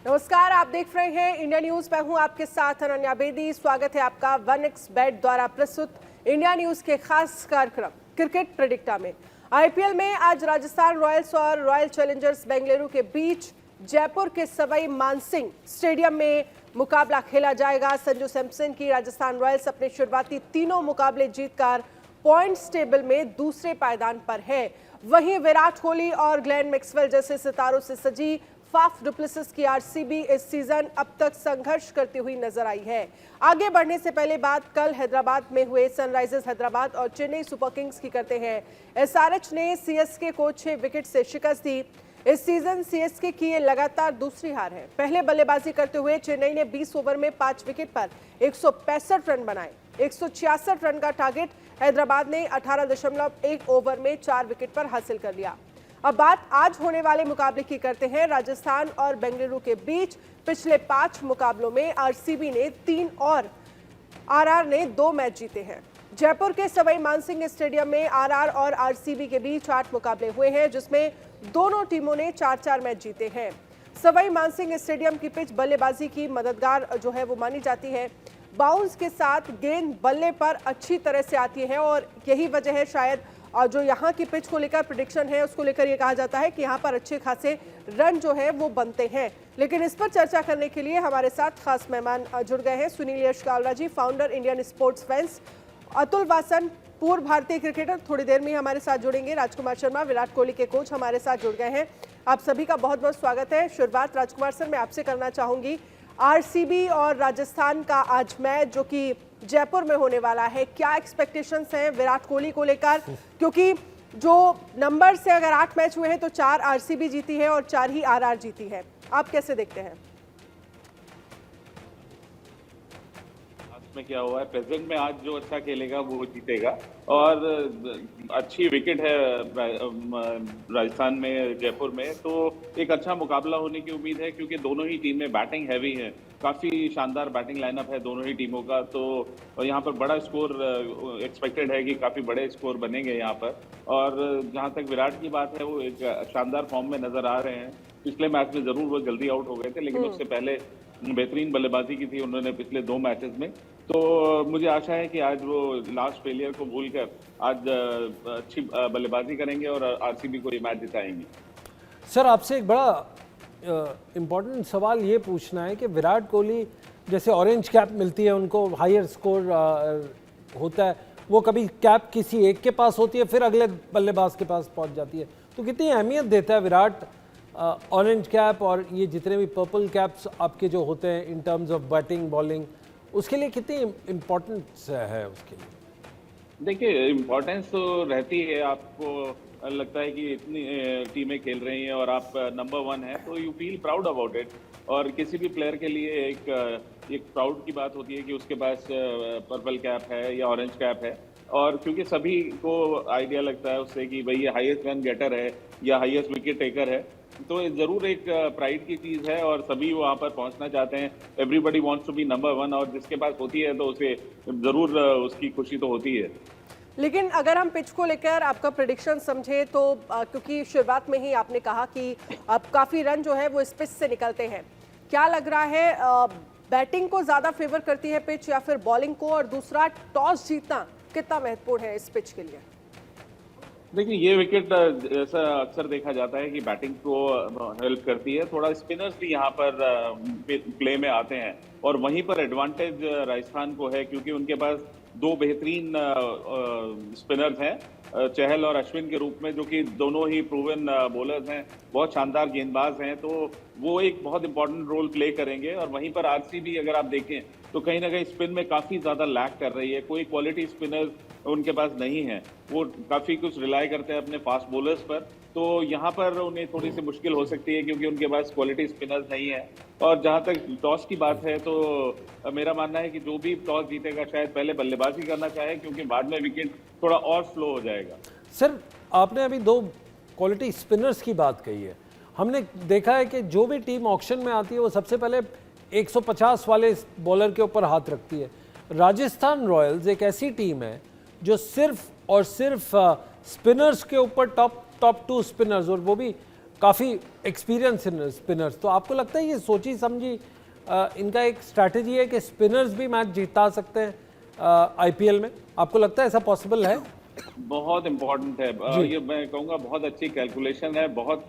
नमस्कार, आप देख रहे हैं इंडिया न्यूज। मैं हूं आपके साथ अनन्या बेदी। स्वागत है आपका 1xBet द्वारा प्रस्तुत इंडिया न्यूज के खास कार्यक्रम क्रिकेट प्रेडिक्टा में। आईपीएल में आज राजस्थान रॉयल्स और रॉयल चैलेंजर्स बेंगलुरु के बीच जयपुर के सवाई मानसिंह स्टेडियम में मुकाबला खेला जाएगा। संजू सैमसन की राजस्थान रॉयल्स अपने शुरुआती तीनों मुकाबले जीतकर पॉइंट्स टेबल में दूसरे पायदान पर है। वहीं विराट कोहली और ग्लेन मैक्सवेल जैसे सितारों से सजी फाफ डुप्लेसिस की आरसीबी इस सीजन अब तक संघर्ष करती हुई नजर आई है। आगे बढ़ने से पहले बात कल हैदराबाद में हुए सनराइजर्स हैदराबाद और चेन्नई सुपर किंग्स की करते हैं। एसआरएच ने सीएसके को 6 विकेट से शिकस्त दी। इस सीजन सीएसके की ये लगातार दूसरी हार है। पहले बल्लेबाजी करते हुए चेन्नई ने 20 ओवर में 5 विकेट पर 165 रन बनाए। 166 रन का टारगेट हैदराबाद ने 18.1 ओवर में 4 विकेट पर हासिल कर लिया। अब बात आज होने वाले मुकाबले की करते हैं। राजस्थान और बेंगलुरु के बीच पिछले 5 मुकाबलों में आरसीबी ने 3 और आरआर ने 2 मैच जीते हैं। जयपुर के सवाई मानसिंह स्टेडियम में आरआर और आरसीबी के बीच 8 मुकाबले हुए हैं, जिसमें दोनों टीमों ने 4-4 मैच जीते हैं। सवाई मानसिंह स्टेडियम की पिच बल्लेबाजी की मददगार जो है वो मानी जाती है। बाउंस के साथ गेंद बल्ले पर अच्छी तरह से आती है और यही वजह है शायद और जो यहाँ की पिच को लेकर प्रेडिक्शन है उसको लेकर ये कहा जाता है कि यहाँ पर अच्छे खासे रन जो है वो बनते हैं। लेकिन इस पर चर्चा करने के लिए हमारे साथ खास मेहमान जुड़ गए हैं। Sunil Yash Kalra ji, founder Indian sports fans, Atul Wasan, पूर्व भारतीय क्रिकेटर, थोड़ी देर में हमारे साथ जुड़ेंगे। राजकुमार शर्मा, विराट कोहली के कोच, हमारे साथ जुड़ गए हैं। आप सभी का बहुत बहुत स्वागत है। शुरुआत राजकुमार सर मैं आपसे करना चाहूंगी। आरसीबी और राजस्थान का आज मैच जो कि जयपुर में होने वाला है, क्या एक्सपेक्टेशंस हैं विराट कोहली को लेकर? क्योंकि जो नंबर से अगर 8 मैच हुए हैं तो 4 आरसीबी जीती है और 4 ही आरआर जीती है। आप कैसे देखते हैं? में क्या हुआ है, प्रेजेंट में आज जो अच्छा खेलेगा वो जीतेगा और अच्छी विकेट है राजस्थान में, जयपुर में, तो एक अच्छा मुकाबला होने की उम्मीद है क्योंकि दोनों ही टीमें बैटिंग हैवी हैं। काफ़ी शानदार बैटिंग लाइनअप है दोनों ही टीमों का, तो यहाँ पर बड़ा स्कोर एक्सपेक्टेड है कि काफ़ी बड़े स्कोर बनेंगे यहाँ पर। और जहाँ तक विराट की बात है, वो एक शानदार फॉर्म में नजर आ रहे हैं। पिछले मैच में ज़रूर वो जल्दी आउट हो गए थे, लेकिन उससे पहले बेहतरीन बल्लेबाजी की थी उन्होंने पिछले 2 मैचेस में। तो मुझे आशा है कि आज वो लास्ट फेलियर को भूलकर आज अच्छी बल्लेबाजी करेंगे और आरसीबी को ये मैच जिताएंगे। सर, आपसे एक बड़ा इम्पोर्टेंट सवाल ये पूछना है कि विराट कोहली जैसे ऑरेंज कैप मिलती है उनको, हायर स्कोर होता है, वो कभी कैप किसी एक के पास होती है फिर अगले बल्लेबाज के पास पहुंच जाती है, तो कितनी अहमियत देता है विराट ऑरेंज कैप और ये जितने भी पर्पल कैप्स आपके जो होते हैं in terms of batting bowling, उसके लिए कितनी इम्पोर्टेंस है उसके लिए? देखिए, इम्पोर्टेंस तो रहती है। आपको लगता है कि इतनी टीमें खेल रही हैं और आप नंबर 1 है तो you feel proud about it. और किसी भी प्लेयर के लिए एक प्राउड की बात होती है कि उसके पास पर्पल कैप है या ऑरेंज कैप है। और क्योंकि सभी को आइडिया लगता है उससे कि भाई ये हाईएस्ट रन गेटर है या हाईएस्ट विकेट टेकर है, तो ये जरूर एक प्राइड की चीज है और सभी वहां पर पहुंचना चाहते हैं। Everybody wants to be number 1 और जिसके पास होती है तो उसे जरूर उसकी खुशी तो होती है। लेकिन अगर हम पिच को लेकर आपका प्रेडिक्शन समझे तो क्योंकि शुरुआत में ही आपने कहा कि अब काफी रन जो है वो इस पिच से निकलते हैं, क्या लग रहा है बैटिंग को ज्यादा फेवर करती है पिच या फिर बॉलिंग को? और दूसरा, टॉस जीतना कितना महत्वपूर्ण है इस पिच के लिए? देखिए, ये विकेट ऐसा अक्सर देखा जाता है कि बैटिंग को हेल्प करती है। थोड़ा स्पिनर्स भी यहाँ पर प्ले में आते हैं और वहीं पर एडवांटेज राजस्थान को है क्योंकि उनके पास 2 बेहतरीन स्पिनर्स हैं, चहल और अश्विन के रूप में, जो कि दोनों ही प्रूवन बॉलर्स हैं, बहुत शानदार गेंदबाज हैं, तो वो एक बहुत इंपॉर्टेंट रोल प्ले करेंगे। और वहीं पर आरसीबी अगर आप देखें तो कहीं ना कहीं स्पिन में काफ़ी ज़्यादा लैक कर रही है। कोई क्वालिटी स्पिनर उनके पास नहीं है, वो काफ़ी कुछ रिलाई करते हैं अपने फास्ट बॉलर्स पर, तो यहाँ पर उन्हें थोड़ी सी मुश्किल हो सकती है क्योंकि उनके पास क्वालिटी स्पिनर्स नहीं है। और जहाँ तक टॉस की बात है तो मेरा मानना है कि जो भी टॉस जीतेगा शायद पहले बल्लेबाजी करना चाहे क्योंकि बाद में विकेट थोड़ा और स्लो हो जाएगा। सर, आपने अभी 2 क्वालिटी स्पिनर्स की बात कही है। हमने देखा है कि जो भी टीम ऑक्शन में आती है वो सबसे पहले 150 वाले बॉलर के ऊपर हाथ रखती है। राजस्थान रॉयल्स एक ऐसी टीम है जो सिर्फ और सिर्फ स्पिनर्स के ऊपर टॉप 2 स्पिनर्स, और वो भी काफ़ी एक्सपीरियंस स्पिनर्स, तो आपको लगता है ये सोची समझी इनका एक स्ट्रैटेजी है कि स्पिनर्स भी मैच जिता सकते हैं आईपीएल में? आपको लगता है ऐसा पॉसिबल है? बहुत इंपॉर्टेंट है ये, मैं कहूँगा बहुत अच्छी कैलकुलेशन है, बहुत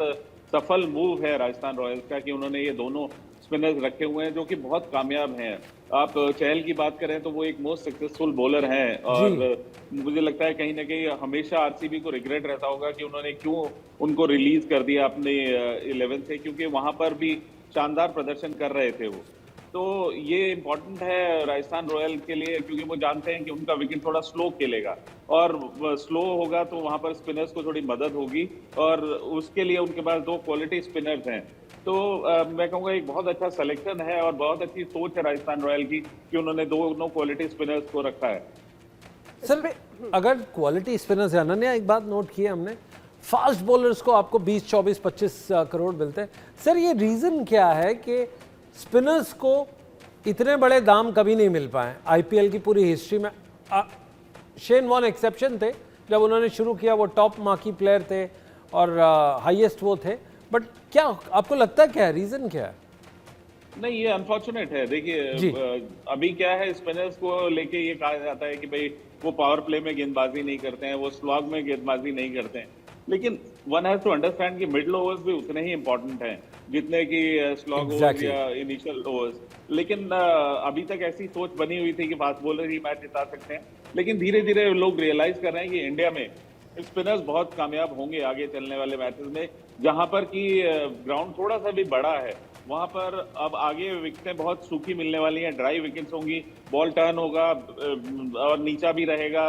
सफल मूव है राजस्थान रॉयल्स का कि उन्होंने ये दोनों स्पिनर्स रखे हुए हैं जो कि बहुत कामयाब हैं। आप चहल की बात करें तो वो एक मोस्ट सक्सेसफुल बॉलर हैं और मुझे लगता है कहीं ना कहीं हमेशा आरसीबी को रिग्रेट रहता होगा कि उन्होंने क्यों उनको रिलीज कर दिया अपने 11 से, क्योंकि वहां पर भी शानदार प्रदर्शन कर रहे थे वो। तो ये इम्पोर्टेंट है राजस्थान रॉयल के लिए, क्योंकि वो जानते हैं कि उनका विकेट थोड़ा स्लो खेलेगा और स्लो होगा तो वहां पर स्पिनर्स को थोड़ी मदद होगी और उसके लिए उनके पास 2 क्वालिटी स्पिनर्स हैं। तो मैं कहूँगा एक बहुत अच्छा सिलेक्शन है और बहुत अच्छी सोच है राजस्थान रॉयल की कि उन्होंने दोनों क्वालिटी स्पिनर्स को रखा है। सर अगर क्वालिटी स्पिनर्स है, अनन्या एक बात नोट की है हमने, फास्ट बॉलर्स को आपको 20, 24, 25 करोड़ मिलते हैं। सर ये रीज़न क्या है कि स्पिनर्स को इतने बड़े दाम कभी नहीं मिल पाए आईपीएल की पूरी हिस्ट्री में? शेन वॉर्न एक्सेप्शन थे, जब उन्होंने शुरू किया वो टॉप मार्की प्लेयर थे और हाईएस्ट वो थे, बट क्या आपको लगता है क्या है रीज़न क्या है? नहीं, ये अनफॉर्चुनेट है। देखिए अभी क्या है, स्पिनर्स को लेके ये कहा जाता है कि भाई वो पावर प्ले में गेंदबाजी नहीं करते हैं, वो स्लॉग में गेंदबाजी नहीं करते हैं, लेकिन वन हैज टू अंडरस्टैंड कि मिडिल ओवर्स भी उतने ही इंपॉर्टेंट हैं जितने कि स्लॉग ओवर्स या इनिशियल ओवर्स। लेकिन अभी तक ऐसी सोच बनी हुई थी कि फास्ट बॉलर ही मैच जिता सकते हैं, लेकिन धीरे धीरे लोग रियलाइज कर रहे हैं कि इंडिया में स्पिनर्स बहुत कामयाब होंगे आगे चलने वाले मैचेस में, जहां पर कि ग्राउंड थोड़ा सा भी बड़ा है। वहां पर अब आगे विकेटें बहुत सूखी मिलने वाली हैं, ड्राई विकेट्स होंगी, बॉल टर्न होगा और नीचा भी रहेगा,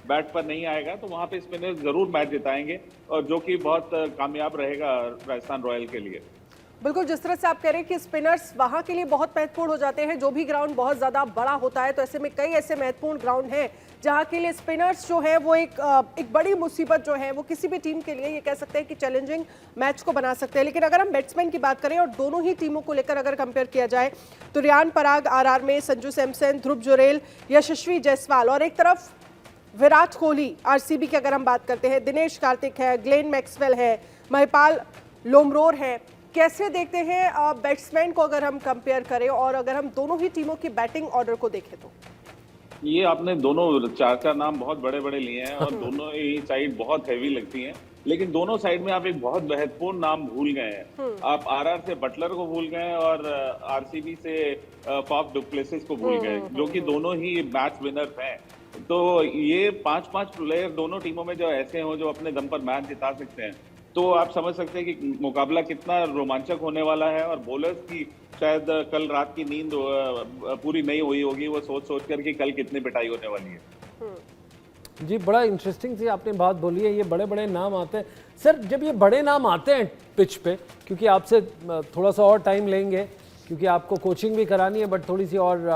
बैट पर नहीं आएगा, तो वहां पे स्पिनर्स जरूर मैच जिताएंगे और जो कि बहुत कामयाब रहेगा राजस्थान रॉयल के लिए। बिल्कुल, जिस तरह से आप कह रहे हैं कि स्पिनर्स वहां के लिए बहुत महत्वपूर्ण हो जाते हैं, जो भी ग्राउंड बहुत ज़्यादा बड़ा होता है, तो ऐसे में कई ऐसे महत्वपूर्ण ग्राउंड हैं जहां के लिए स्पिनर्स जो है वो एक बड़ी मुसीबत जो है वो किसी भी टीम के लिए ये कह सकते हैं कि चैलेंजिंग मैच को बना सकते हैं। लेकिन अगर हम बैट्समैन की बात करें और दोनों ही टीमों को लेकर अगर कंपेयर किया जाए तो रियान पराग आरआर में, संजू सैमसन, ध्रुव जुरेल, यशस्वी जायसवाल, और एक तरफ विराट कोहली आरसीबी की अगर हम बात करते हैं, दिनेश कार्तिक है, ग्लेन मैक्सवेल है, महिपाल लोमरोर है। कैसे देखते हैं बैट्समैन को अगर हम कंपेयर करें और अगर हम दोनों ही टीमों की बैटिंग ऑर्डर को देखें तो? ये आपने दोनों 4 नाम बहुत बड़े बड़े लिए हैं और दोनों ही साइड बहुत हैवी लगती हैं, लेकिन दोनों साइड में आप एक बहुत महत्वपूर्ण नाम भूल गए हैं। आप आरआर से बटलर को भूल गए और आरसीबी से फाफ डु प्लेसिस को भूल गए, जो कि दोनों ही मैच विनर्स हैं। तो ये 5-5 प्लेयर दोनों टीमों में जो ऐसे हो जो अपने दम पर मैच जिता सकते हैं, तो आप समझ सकते हैं कि मुकाबला कितना रोमांचक होने वाला है। और बॉलर्स की शायद कल रात की नींद पूरी नहीं हुई होगी, वो सोच कर कि कल कितनी पिटाई होने वाली है। जी, बड़ा इंटरेस्टिंग सी आपने बात बोली है, ये बड़े बड़े नाम आते हैं। सर जब ये बड़े नाम आते हैं पिच पे, क्योंकि आपसे थोड़ा सा और टाइम लेंगे क्योंकि आपको कोचिंग भी करानी है, बट थोड़ी सी और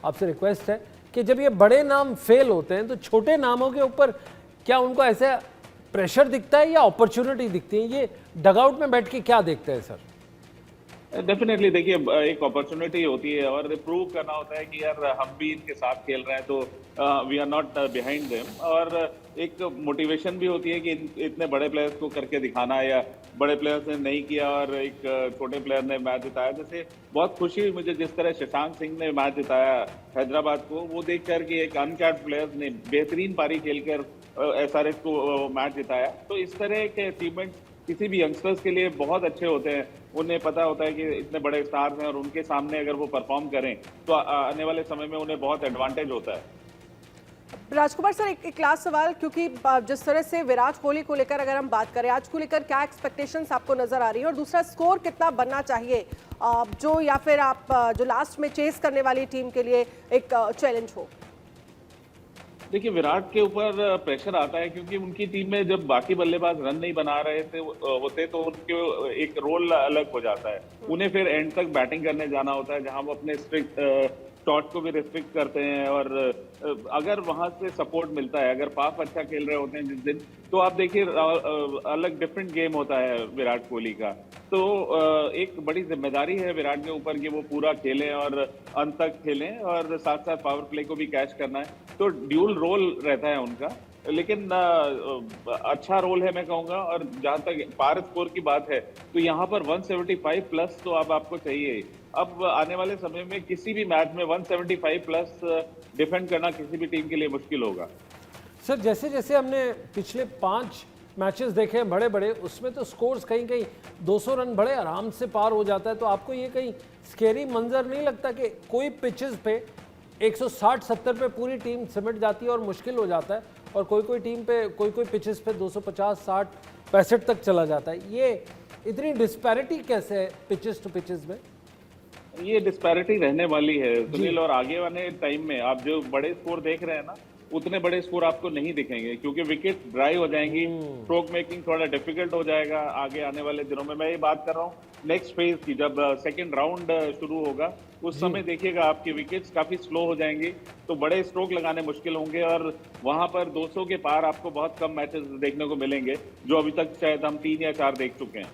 आपसे रिक्वेस्ट है कि जब ये बड़े नाम फेल होते हैं तो छोटे नामों के ऊपर क्या उनको ऐसे प्रेशर दिखता है या अपॉर्चुनिटी दिखती है? ये डगआउट में बैठ के क्या देखते हैं सर? डेफिनेटली देखिए, एक अपॉर्चुनिटी होती है और प्रूव करना होता है कि यार हम भी इनके साथ खेल रहे हैं, तो we are not behind them. और एक मोटिवेशन भी होती है कि इतने बड़े प्लेयर्स को करके दिखाना, या बड़े प्लेयर्स ने नहीं किया और एक छोटे प्लेयर ने मैच जिताया। जैसे बहुत खुशी हुई मुझे जिस तरह शशांक सिंह ने मैच जिताया हैदराबाद को, वो देखकर कि एक अनकैप्ड प्लेयर ने बेहतरीन पारी खेलकर एसआरएच को मैच जिताया। तो इस तरह के अचीवमेंट किसी भी यंगस्टर्स के लिए बहुत अच्छे होते हैं। उन्हें पता होता है कि इतने बड़े स्टार्स हैं और उनके सामने अगर वो परफॉर्म करें तो आने वाले समय में उन्हें बहुत एडवांटेज होता है। राजकुमार सर, एक लास्ट सवाल, क्योंकि जिस तरह से विराट कोहली को लेकर अगर हम बात करें, आज को लेकर क्या एक्सपेक्टेशंस आपको नजर आ रही है, और दूसरा स्कोर कितना बनना चाहिए जो, या फिर आप जो लास्ट में चेस करने वाली टीम के लिए एक चैलेंज हो? देखिए, विराट के ऊपर प्रेशर आता है क्योंकि उनकी टीम में जब बाकी बल्लेबाज रन नहीं बना रहे होते तो उनके एक रोल अलग हो जाता है। उन्हें फिर एंड तक बैटिंग करने जाना होता है, जहां वो अपने स्ट्रिक्ट शॉट को भी रिस्ट्रिक्ट करते हैं। और अगर वहां से सपोर्ट मिलता है, अगर फाफ अच्छा खेल रहे होते हैं जिस दिन, तो आप देखिए अलग डिफरेंट गेम होता है विराट कोहली का। तो एक बड़ी जिम्मेदारी है विराट के ऊपर कि वो पूरा खेलें और अंत तक खेलें, और साथ साथ पावर प्ले को भी कैच करना है। तो ड्यूल रोल रहता है उनका। लेकिन अच्छा रोल है मैं कहूंगा। और जहां तक पार स्कोर की बात है तो यहाँ पर 175 प्लस तो अब आपको चाहिए। अब आने वाले समय में किसी भी मैच में 175 प्लस डिफेंड करना किसी भी टीम के लिए मुश्किल होगा। सर जैसे जैसे हमने पिछले 5 मैचेस देखे हैं बड़े बड़े, उसमें तो स्कोर्स कहीं कहीं 200 रन बड़े आराम से पार हो जाता है। तो आपको ये कहीं स्केरी मंजर नहीं लगता कि कोई पिचेस पे 160-70 पे पूरी टीम सिमट जाती है और मुश्किल हो जाता है, और कोई कोई टीम पे कोई कोई पिचेस पे 250, 60, 65 तक चला जाता है? ये इतनी डिस्पैरिटी कैसे है पिचेस टू पिचेस में? ये डिस्पैरिटी रहने वाली है सुनील, और आगे वाले टाइम में आप जो बड़े स्कोर देख रहे हैं ना, उतने बड़े स्कोर आपको नहीं दिखेंगे क्योंकि विकेट ड्राई हो जाएंगी, स्ट्रोक मेकिंग थोड़ा डिफिकल्ट हो जाएगा आगे आने वाले दिनों में। मैं ये बात कर रहा हूँ नेक्स्ट फेज की, जब सेकंड राउंड शुरू होगा उस समय देखिएगा आपके विकेट्स काफी स्लो हो जाएंगी, तो बड़े स्ट्रोक लगाने मुश्किल होंगे और वहां पर 200 के पार आपको बहुत कम मैचेस देखने को मिलेंगे, जो अभी तक शायद हम 3 या 4 देख चुके हैं।